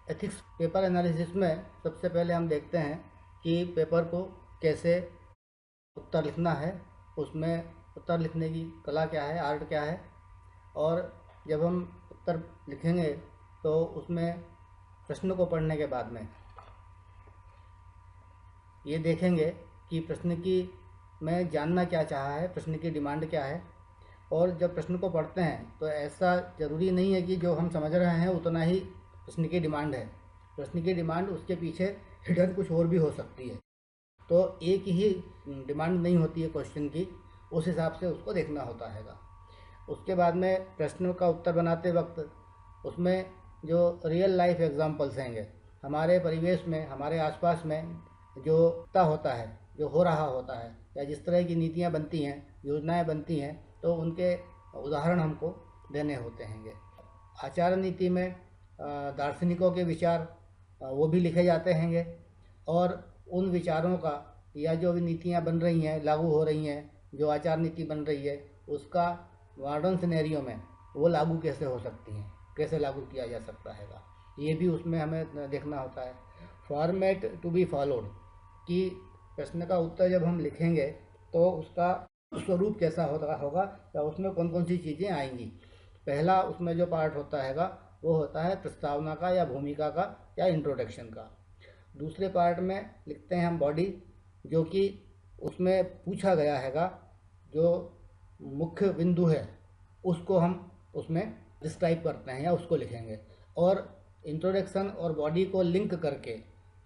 Ethics paper analysis में सबसे पहले हम देखते हैं कि पेपर को कैसे उत्तर लिखना है, उसमें उत्तर लिखने की कला क्या है, आर्ट क्या है। और जब हम उत्तर लिखेंगे तो उसमें प्रश्न को पढ़ने के बाद में ये देखेंगे कि प्रश्न की में जानना क्या चाहा है, प्रश्न की डिमांड क्या है। और जब प्रश्न को पढ़ते हैं तो ऐसा ज़रूरी नहीं है कि जो हम समझ रहे हैं उतना ही प्रश्न की डिमांड है। प्रश्न की डिमांड उसके पीछे हिडन कुछ और भी हो सकती है। तो एक ही डिमांड नहीं होती है क्वेश्चन की, उस हिसाब से उसको देखना होता है। उसके बाद में प्रश्न का उत्तर बनाते वक्त उसमें जो रियल लाइफ एग्जांपल्स हैं, हमारे परिवेश में, हमारे आसपास में जो होता है, जो हो रहा होता है, या जिस तरह की नीतियाँ बनती हैं, योजनाएं बनती हैं, तो उनके उदाहरण हमको देने होते हैं। आचार नीति में दार्शनिकों के विचार वो भी लिखे जाते हैं, और उन विचारों का या जो भी नीतियाँ बन रही हैं, लागू हो रही हैं, जो आचार नीति बन रही है उसका मॉडर्न सिनेरियो में वो लागू कैसे हो सकती हैं, कैसे लागू किया जा सकता है, ये भी उसमें हमें देखना होता है। फॉर्मेट टू बी फॉलोड, कि प्रश्न का उत्तर जब हम लिखेंगे तो उसका स्वरूप कैसा होगा या उसमें कौन कौन सी चीज़ें आएंगी। पहला उसमें जो पार्ट होता है वो होता है प्रस्तावना का या भूमिका का या इंट्रोडक्शन का। दूसरे पार्ट में लिखते हैं हम बॉडी, जो कि उसमें पूछा गया है, जो मुख्य बिंदु है उसको हम उसमें डिस्क्राइब करते हैं या उसको लिखेंगे। और इंट्रोडक्शन और बॉडी को लिंक करके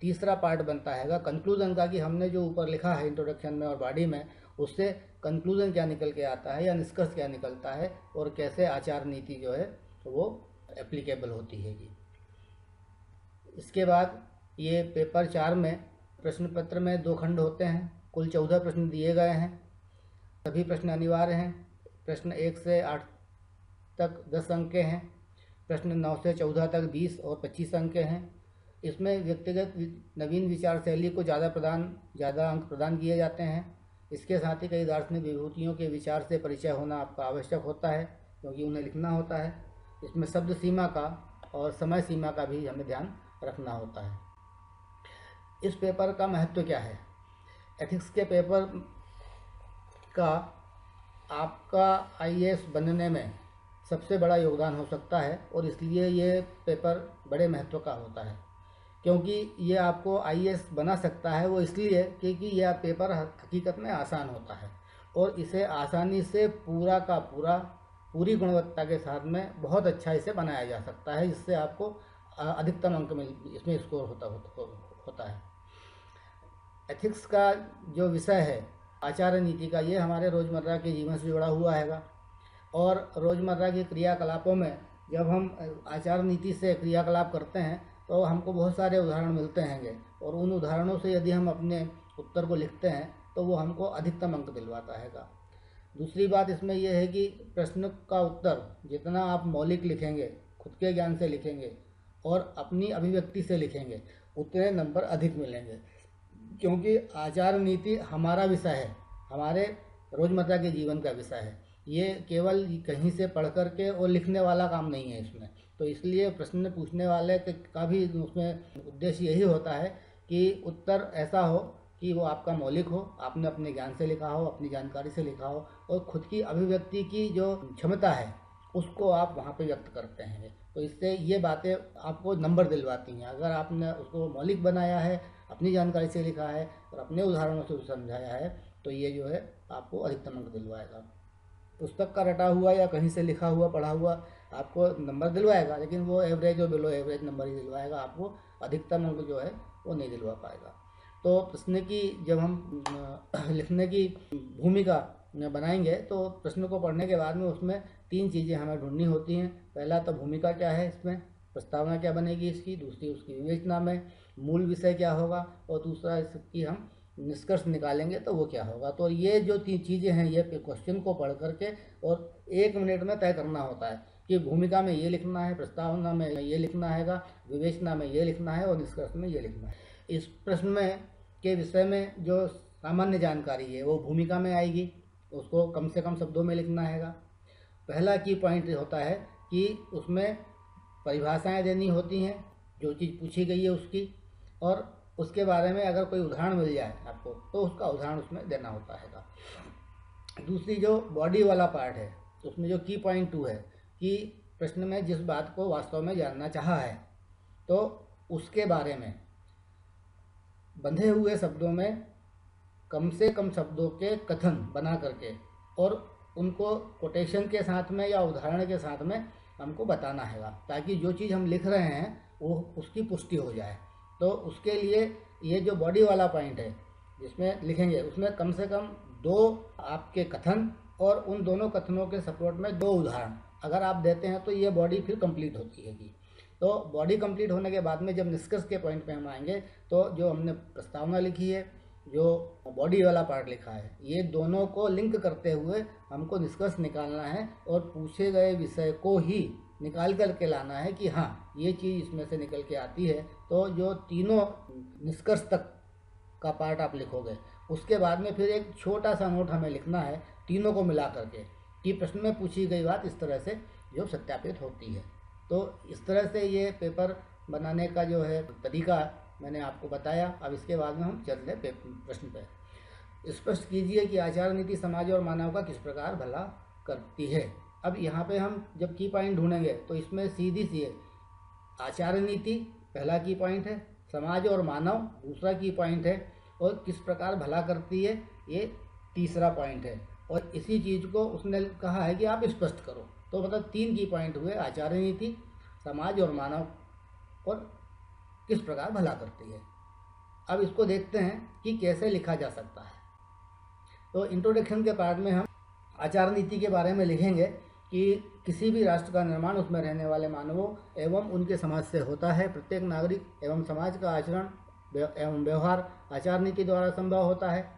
तीसरा पार्ट बनता है कंक्लूजन का, कि हमने जो ऊपर लिखा है इंट्रोडक्शन में और बॉडी में, उससे कंक्लूजन क्या निकल के आता है या निष्कर्ष क्या निकलता है, और कैसे आचार नीति जो है वो एप्लीकेबल होती है। इसके बाद ये पेपर 4 में प्रश्न पत्र में 2 खंड होते हैं, कुल 14 प्रश्न दिए गए हैं, सभी प्रश्न अनिवार्य हैं। प्रश्न 1 से 8 तक 10 अंक के हैं, प्रश्न 9 से 14 तक 20 और 25 अंक के हैं। इसमें व्यक्तिगत नवीन विचार शैली को ज़्यादा अंक प्रदान किए जाते हैं। इसके साथ ही कई दार्शनिक विभूतियों के विचार से परिचय होना आपका आवश्यक होता है, क्योंकि उन्हें लिखना होता है। इसमें शब्द सीमा का और समय सीमा का भी हमें ध्यान रखना होता है। इस पेपर का महत्व क्या है? एथिक्स के पेपर का आपका आईएएस बनने में सबसे बड़ा योगदान हो सकता है, और इसलिए ये पेपर बड़े महत्व का होता है। क्योंकि ये आपको आईएएस बना सकता है वो इसलिए क्योंकि यह पेपर हकीकत में आसान होता है, और इसे आसानी से पूरा का पूरा पूरी गुणवत्ता के साथ में बहुत अच्छा इसे बनाया जा सकता है, जिससे आपको अधिकतम अंक में इसमें स्कोर होता है। एथिक्स का जो विषय है आचार नीति का, ये हमारे रोज़मर्रा के जीवन से जुड़ा हुआ है, और रोज़मर्रा के क्रियाकलापों में जब हम आचार नीति से क्रियाकलाप करते हैं तो हमको बहुत सारे उदाहरण मिलते हैं, और उन उदाहरणों से यदि हम अपने उत्तर को लिखते हैं तो वो हमको अधिकतम अंक दिलवाता है। दूसरी बात इसमें यह है कि प्रश्न का उत्तर जितना आप मौलिक लिखेंगे, खुद के ज्ञान से लिखेंगे और अपनी अभिव्यक्ति से लिखेंगे, उतने नंबर अधिक मिलेंगे। क्योंकि आचार नीति हमारा विषय है, हमारे रोज़मर्रा के जीवन का विषय है, ये केवल कहीं से पढ़ कर के और लिखने वाला काम नहीं है इसमें। तो इसलिए प्रश्न पूछने वाले का भी उसमें उद्देश्य यही होता है कि उत्तर ऐसा हो कि वो आपका मौलिक हो, आपने अपने ज्ञान से लिखा हो, अपनी जानकारी से लिखा हो, और खुद की अभिव्यक्ति की जो क्षमता है उसको आप वहाँ पे व्यक्त करते हैं। तो इससे ये बातें आपको नंबर दिलवाती हैं। अगर आपने उसको मौलिक बनाया है, अपनी जानकारी से लिखा है और अपने उदाहरणों से समझाया है, तो ये जो है आपको अधिकतम अंक दिलवाएगा। पुस्तक का रटा हुआ या कहीं से लिखा हुआ पढ़ा हुआ आपको नंबर दिलवाएगा, लेकिन वो एवरेज और बिलो एवरेज नंबर ही दिलवाएगा, आपको अधिकतम अंक जो है वो नहीं दिलवा पाएगा। तो प्रश्न की जब हम लिखने की भूमिका बनाएंगे तो प्रश्न को पढ़ने के बाद में उसमें 3 चीज़ें हमें ढूंढनी होती हैं। पहला तो भूमिका क्या है, इसमें प्रस्तावना क्या बनेगी इसकी, दूसरी उसकी विवेचना में मूल विषय क्या होगा, और दूसरा इसकी हम निष्कर्ष निकालेंगे तो वो क्या होगा। तो ये जो 3 चीज़ें हैं, ये क्वेश्चन को पढ़ करके और 1 मिनट में तय करना होता है कि भूमिका में ये लिखना है, प्रस्तावना में ये लिखना है, विवेचना में ये लिखना है और निष्कर्ष में ये लिखना है। इस प्रश्न में के विषय में जो सामान्य जानकारी है वो भूमिका में आएगी, उसको कम से कम शब्दों में लिखना है। पहला की पॉइंट होता है कि उसमें परिभाषाएं देनी होती हैं, जो चीज़ पूछी गई है उसकी, और उसके बारे में अगर कोई उदाहरण मिल जाए आपको तो उसका उदाहरण उसमें देना होता है। दूसरी जो बॉडी वाला पार्ट है, उसमें जो की पॉइंट 2 है कि प्रश्न में जिस बात को वास्तव में जानना चाहा है तो उसके बारे में बंधे हुए शब्दों में कम से कम शब्दों के कथन बना करके और उनको कोटेशन के साथ में या उदाहरण के साथ में हमको बताना है, ताकि जो चीज़ हम लिख रहे हैं वो उसकी पुष्टि हो जाए। तो उसके लिए ये जो बॉडी वाला पॉइंट है जिसमें लिखेंगे, उसमें कम से कम 2 आपके कथन और उन दोनों कथनों के सपोर्ट में 2 उदाहरण अगर आप देते हैं तो ये बॉडी फिर कंप्लीट होती है। तो बॉडी कंप्लीट होने के बाद में जब निष्कर्ष के पॉइंट पे हम आएंगे तो जो हमने प्रस्तावना लिखी है, जो बॉडी वाला पार्ट लिखा है, ये दोनों को लिंक करते हुए हमको निष्कर्ष निकालना है और पूछे गए विषय को ही निकाल करके लाना है कि हाँ ये चीज़ इसमें से निकल के आती है। तो जो तीनों निष्कर्ष तक का पार्ट आप लिखोगे, उसके बाद में फिर एक छोटा सा नोट हमें लिखना है तीनों को मिला करके कि प्रश्न में पूछी गई बात इस तरह से जो सत्यापित होती है। तो इस तरह से ये पेपर बनाने का जो है तरीका मैंने आपको बताया। अब इसके बाद में हम चल रहे प्रश्न पे। स्पष्ट कीजिए कि आचार नीति समाज और मानव का किस प्रकार भला करती है। अब यहाँ पे हम जब की पॉइंट ढूंढेंगे तो इसमें सीधी सी है, आचार नीति पहला की पॉइंट है, समाज और मानव दूसरा की पॉइंट है, और किस प्रकार भला करती है ये तीसरा पॉइंट है। और इसी चीज़ को उसने कहा है कि आप स्पष्ट करो। तो मतलब 3 की पॉइंट हुए, आचार नीति, समाज और मानव, और किस प्रकार भला करती है। अब इसको देखते हैं कि कैसे लिखा जा सकता है। तो इंट्रोडक्शन के पार्ट में हम आचार नीति के बारे में लिखेंगे कि किसी भी राष्ट्र का निर्माण उसमें रहने वाले मानवों एवं उनके समाज से होता है। प्रत्येक नागरिक एवं समाज का आचरण एवं व्यवहार आचार नीति द्वारा संभव होता है।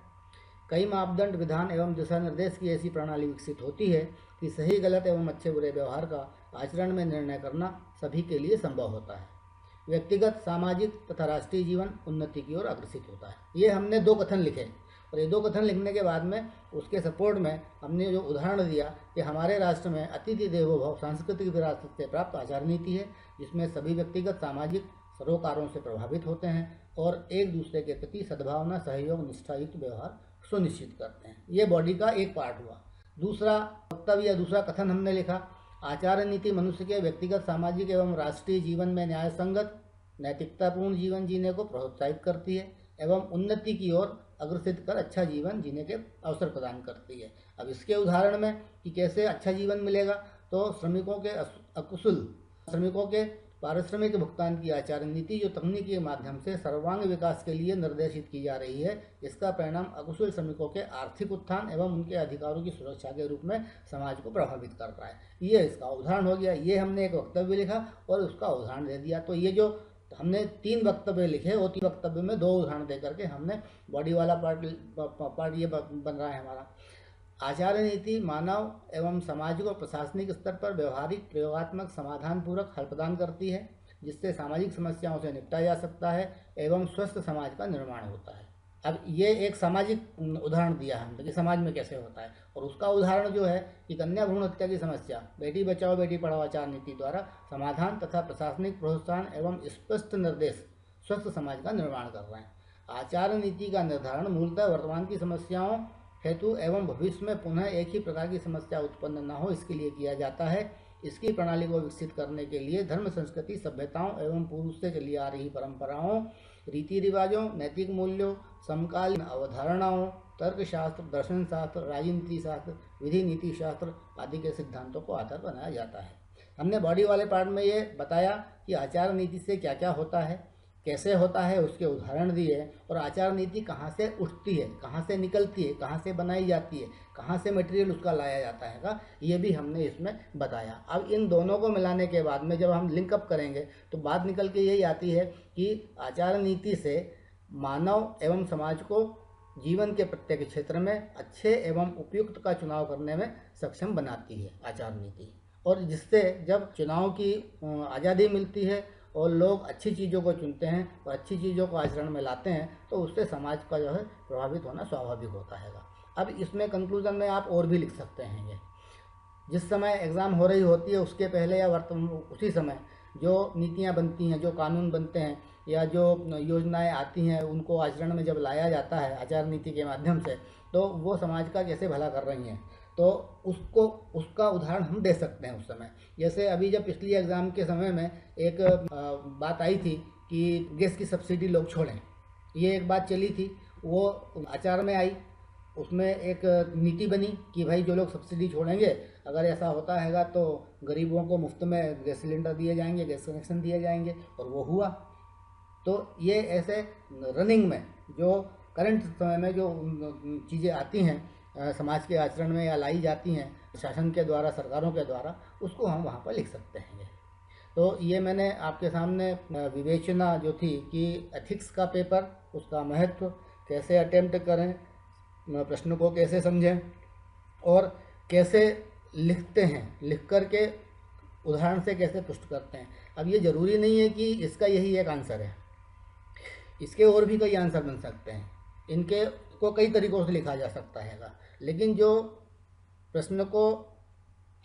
कई मापदंड, विधान एवं दिशा निर्देश की ऐसी प्रणाली विकसित होती है कि सही गलत एवं अच्छे बुरे व्यवहार का आचरण में निर्णय करना सभी के लिए संभव होता है। व्यक्तिगत, सामाजिक तथा राष्ट्रीय जीवन उन्नति की ओर अग्रसित होता है। ये हमने 2 कथन लिखे, और ये 2 कथन लिखने के बाद में उसके सपोर्ट में हमने जो उदाहरण दिया कि हमारे राष्ट्र में अतिथि देवो भव सांस्कृतिक विरासत से प्राप्त आचार नीति है, जिसमें सभी व्यक्तिगत, सामाजिक सरोकारों से प्रभावित होते हैं और एक दूसरे के प्रति सद्भावना, सहयोग, निष्ठायुक्त व्यवहार सुनिश्चित करते हैं। ये बॉडी का एक पार्ट हुआ। दूसरा वक्तव्य या दूसरा कथन हमने लिखा, आचार नीति मनुष्य के व्यक्तिगत, सामाजिक एवं राष्ट्रीय जीवन में न्याय संगत, नैतिकतापूर्ण जीवन जीने को प्रोत्साहित करती है एवं उन्नति की ओर अग्रसित कर अच्छा जीवन जीने के अवसर प्रदान करती है। अब इसके उदाहरण में कि कैसे अच्छा जीवन मिलेगा, तो श्रमिकों के अकुशल श्रमिकों के पारिश्रमिक भुगतान की आचार नीति जो तकनीक के माध्यम से सर्वांग विकास के लिए निर्देशित की जा रही है, इसका परिणाम अकुशल श्रमिकों के आर्थिक उत्थान एवं उनके अधिकारों की सुरक्षा के रूप में समाज को प्रभावित कर रहा है। ये इसका उदाहरण हो गया। ये हमने एक वक्तव्य लिखा और उसका उदाहरण दे दिया। तो ये जो हमने 3 वक्तव्य लिखे, वो 3 वक्तव्य में 2 उदाहरण दे करके हमने बॉडी वाला पार्ट ये बन रहा है हमारा। आचार नीति मानव एवं सामाजिक और प्रशासनिक स्तर पर व्यवहारिक, प्रयोगात्मक, समाधानपूर्वक हल प्रदान करती है, जिससे सामाजिक समस्याओं से निपटा जा सकता है एवं स्वस्थ समाज का निर्माण होता है। अब ये एक सामाजिक उदाहरण दिया है हमने कि समाज में कैसे होता है, और उसका उदाहरण जो है कि कन्या भ्रूण हत्या की समस्या बेटी बचाओ बेटी पढ़ाओ आचार नीति द्वारा समाधान तथा प्रशासनिक प्रोत्साहन एवं स्पष्ट निर्देश स्वस्थ समाज का निर्माण कर रहे हैं। आचार नीति का निर्धारण मूलतः वर्तमान की समस्याओं हेतु एवं भविष्य में पुनः एक ही प्रकार की समस्या उत्पन्न न हो, इसके लिए किया जाता है। इसकी प्रणाली को विकसित करने के लिए धर्म, संस्कृति, सभ्यताओं एवं पूर्व से चली आ रही परंपराओं, रीति रिवाजों, नैतिक मूल्यों, समकालीन अवधारणाओं, तर्कशास्त्र, दर्शन शास्त्र, राजनीति शास्त्र, विधि नीति शास्त्र आदि के सिद्धांतों को आधार बनाया जाता है। हमने बॉडी वाले पार्ट में ये बताया कि आचार नीति से क्या क्या होता है, कैसे होता है, उसके उदाहरण दिए, और आचार नीति कहाँ से उठती है, कहाँ से निकलती है, कहाँ से बनाई जाती है, कहाँ से मटेरियल उसका लाया जाता है का ये भी हमने इसमें बताया। अब इन दोनों को मिलाने के बाद में जब हम लिंकअप करेंगे तो बात निकल के यही आती है कि आचार नीति से मानव एवं समाज को जीवन के प्रत्येक क्षेत्र में अच्छे एवं उपयुक्त का चुनाव करने में सक्षम बनाती है आचार नीति, और जिससे जब चुनाव की आज़ादी मिलती है और लोग अच्छी चीज़ों को चुनते हैं और अच्छी चीज़ों को आचरण में लाते हैं, तो उससे समाज का जो है प्रभावित होना स्वाभाविक होता है। अब इसमें कंक्लूजन में आप और भी लिख सकते हैं। ये जिस समय एग्ज़ाम हो रही होती है उसके पहले या उसी समय जो नीतियाँ बनती हैं, जो कानून बनते हैं या जो योजनाएं आती हैं, उनको आचरण में जब लाया जाता है आचार नीति के माध्यम से, तो वो समाज का कैसे भला कर रही हैं, तो उसको उसका उदाहरण हम दे सकते हैं उस समय। जैसे अभी जब पिछली एग्ज़ाम के समय में एक बात आई थी कि गैस की सब्सिडी लोग छोड़ें, ये एक बात चली थी, वो आचार में आई, उसमें एक नीति बनी कि भाई जो लोग सब्सिडी छोड़ेंगे, अगर ऐसा होता हैगा तो गरीबों को मुफ्त में गैस सिलेंडर दिए जाएंगे, गैस कनेक्शन दिए जाएंगे, और वो हुआ। तो ये ऐसे रनिंग में जो करंट समय में जो चीज़ें आती हैं समाज के आचरण में या लाई जाती हैं शासन के द्वारा, सरकारों के द्वारा, उसको हम वहाँ पर लिख सकते हैं। तो ये मैंने आपके सामने विवेचना जो थी कि एथिक्स का पेपर, उसका महत्व, कैसे अटेम्प्ट करें, प्रश्न को कैसे समझें और कैसे लिखते हैं, लिख कर के उदाहरण से कैसे पुष्ट करते हैं। अब ये ज़रूरी नहीं है कि इसका यही एक आंसर है, इसके और भी कई आंसर बन सकते हैं, इनके को कई तरीक़ों से लिखा जा सकता है, लेकिन जो प्रश्न को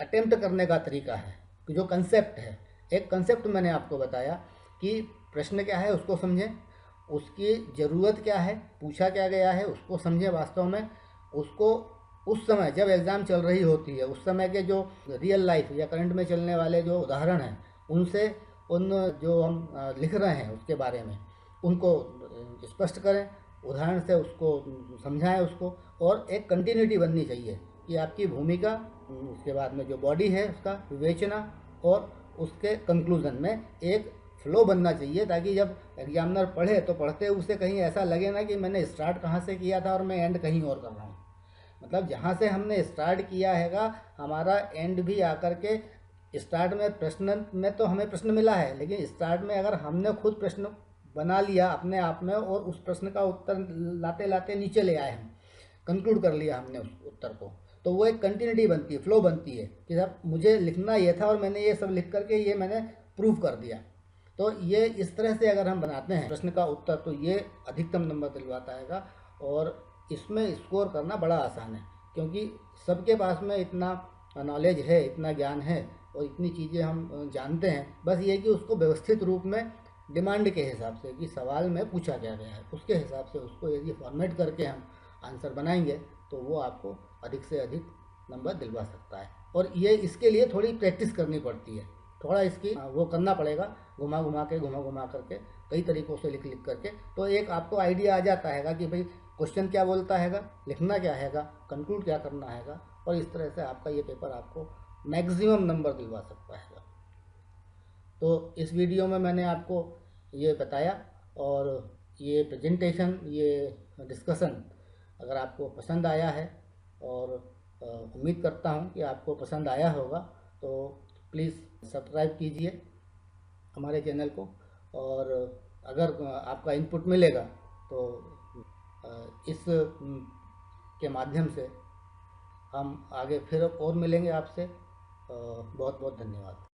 अटेम्प्ट करने का तरीका है, जो कंसेप्ट है, एक कंसेप्ट मैंने आपको बताया कि प्रश्न क्या है उसको समझें, उसकी ज़रूरत क्या है, पूछा क्या गया है उसको समझें वास्तव में, उसको उस समय जब एग्ज़ाम चल रही होती है उस समय के जो रियल लाइफ या करंट में चलने वाले जो उदाहरण हैं उनसे, उन जो हम लिख रहे हैं उसके बारे में, उनको स्पष्ट करें, उदाहरण से उसको समझाएं उसको, और एक कंटिन्यूटी बननी चाहिए कि आपकी भूमिका, उसके बाद में जो बॉडी है उसका विवेचना, और उसके कंक्लूज़न में एक फ्लो बनना चाहिए, ताकि जब एग्जामिनर पढ़े तो पढ़ते हुए उसे कहीं ऐसा लगे ना कि मैंने स्टार्ट कहाँ से किया था और मैं एंड कहीं और कर रहा हूँ। मतलब जहाँ से हमने स्टार्ट किया हैगा, हमारा एंड भी आकर के, स्टार्ट में प्रश्न में तो हमें प्रश्न मिला है, लेकिन स्टार्ट में अगर हमने खुद प्रश्न बना लिया अपने आप में और उस प्रश्न का उत्तर लाते लाते नीचे ले आए, हम कंक्लूड कर लिया हमने उस उत्तर को, तो वो एक कंटिन्यूटी बनती है, फ्लो बनती है कि साहब मुझे लिखना ये था और मैंने ये सब लिख करके ये मैंने प्रूव कर दिया। तो ये इस तरह से अगर हम बनाते हैं प्रश्न का उत्तर, तो ये अधिकतम नंबर दिलवाता हैगा, और इसमें स्कोर करना बड़ा आसान है, क्योंकि सबके पास में इतना नॉलेज है, इतना ज्ञान है और इतनी चीज़ें हम जानते हैं, बस ये कि उसको व्यवस्थित रूप में डिमांड के हिसाब से कि सवाल में पूछा क्या गया है उसके हिसाब से उसको यदि फॉर्मेट करके हम आंसर बनाएंगे तो वो आपको अधिक से अधिक नंबर दिलवा सकता है। और ये इसके लिए थोड़ी प्रैक्टिस करनी पड़ती है, थोड़ा इसकी वो करना पड़ेगा, घुमा घुमा करके कई तरीक़ों से लिख लिख करके, तो एक आपको आइडिया आ जाता हैगा कि भाई क्वेश्चन क्या बोलता हैगा, लिखना क्या हैगा, कंक्लूड क्या करना हैगा, और इस तरह से आपका ये पेपर आपको मैक्सिमम नंबर दिलवा सकता है। तो इस वीडियो में मैंने आपको ये बताया, और ये प्रेजेंटेशन, ये डिस्कशन अगर आपको पसंद आया है, और उम्मीद करता हूँ कि आपको पसंद आया होगा, तो प्लीज़ सब्सक्राइब कीजिए हमारे चैनल को, और अगर आपका इनपुट मिलेगा तो इस के माध्यम से हम आगे फिर और मिलेंगे आपसे। बहुत बहुत धन्यवाद।